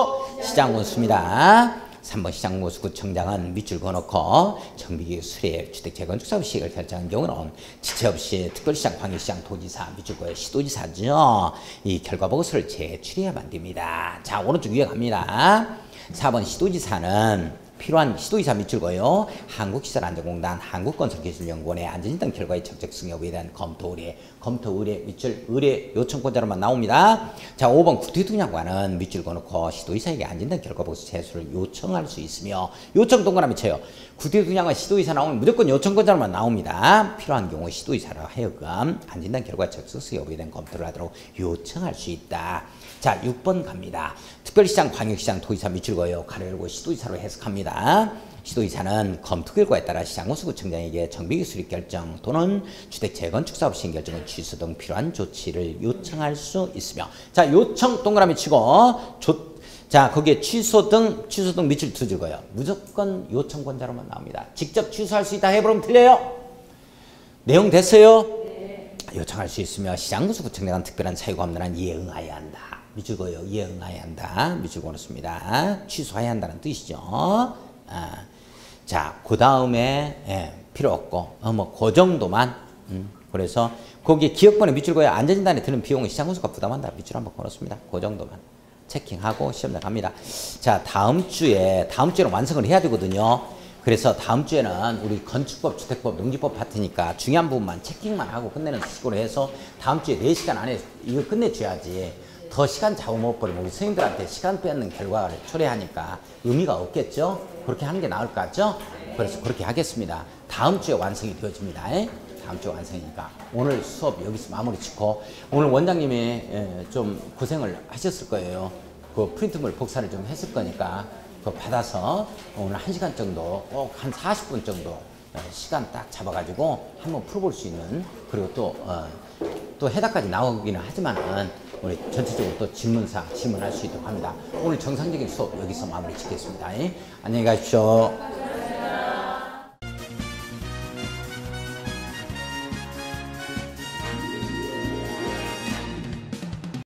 시장군수입니다. 3번 시장군수구청장은 밑줄 그어놓고 정비계획 수립, 주택 재건축 사업 시행을 결정한 경우는 지체 없이 특별시장, 광역시장, 도지사, 밑줄 그어 시도지사죠. 이 결과 보고서를 제출해야만 됩니다. 자, 오른쪽 위에 갑니다. 4번 시도지사는 필요한 시도지사 밑줄 그어요. 한국시설안전공단, 한국건설기술연구원의 안전진단 결과의 적절성 여부에 대한 검토 의뢰 밑줄 의뢰 요청권자로만 나옵니다. 자, 5번 국토교통장관은 밑줄 그어놓고 시도지사에게 안전진단 결과 보고서 제출을 요청할 수 있으며 요청 동그라미 쳐요. 국토교통장관 시도지사 나오면 무조건 요청권자로만 나옵니다. 필요한 경우 시도지사로 하여금 안전진단 결과 적절성 여부에 대한 검토를 하도록 요청할 수 있다. 자, 6번 갑니다. 특별시장, 광역시장, 도지사 밑줄 그어요. 가로 열고 시도지사로 해석합니다. 시도지사는 검토 결과에 따라 시장군수구청장에게 정비계획 수립 결정 또는 주택 재건축 사업 시행 결정의 취소 등 필요한 조치를 요청할 수 있으며, 자, 요청 동그라미 치고 자, 거기에 취소 등 밑줄 두 줄 그어요. 무조건 요청권자로만 나옵니다. 직접 취소할 수 있다 해버리면 틀려요. 내용 됐어요? 네. 요청할 수 있으며 시장군수구청장은 특별한 사유가 없는 한 이에 응하여야 한다. 밑줄 그어요. 이에 응하여야 한다. 밑줄 그어놓습니다. 취소해야 한다는 뜻이죠. 자, 그 다음에 필요 없고 그 정도만. 그래서 거기에 기억번에 밑줄 그어야 안전진단에 드는 비용은 시장군수가 부담한다. 밑줄 한번 그어놓습니다. 그 정도만 체킹하고 시험장 갑니다. 자, 다음 주에는 완성을 해야 되거든요. 그래서 다음 주에는 우리 건축법, 주택법, 농지법 파트니까 중요한 부분만 체킹만 하고 끝내는 식으로 해서 다음 주에 4시간 안에 이거 끝내줘야지. 더 시간 잡아먹어버리면 우리 선생님들한테 시간 뺏는 결과를 초래하니까 의미가 없겠죠? 그렇게 하는 게 나을 것 같죠? 그래서 그렇게 하겠습니다. 다음 주에 완성이 되어집니다. 다음 주에 완성이니까 오늘 수업 여기서 마무리 짓고, 오늘 원장님이 좀 고생을 하셨을 거예요. 그 프린트물 복사를 좀 했을 거니까 그거 받아서 오늘 1시간 정도, 꼭 한 40분 정도 시간 딱 잡아가지고 한번 풀어볼 수 있는, 그리고 또 해답까지 나오기는 하지만은 우리 전체적으로 또 질문할 수 있도록 합니다. 오늘 정상적인 수업 여기서 마무리 짓겠습니다. 안녕히 가십시오.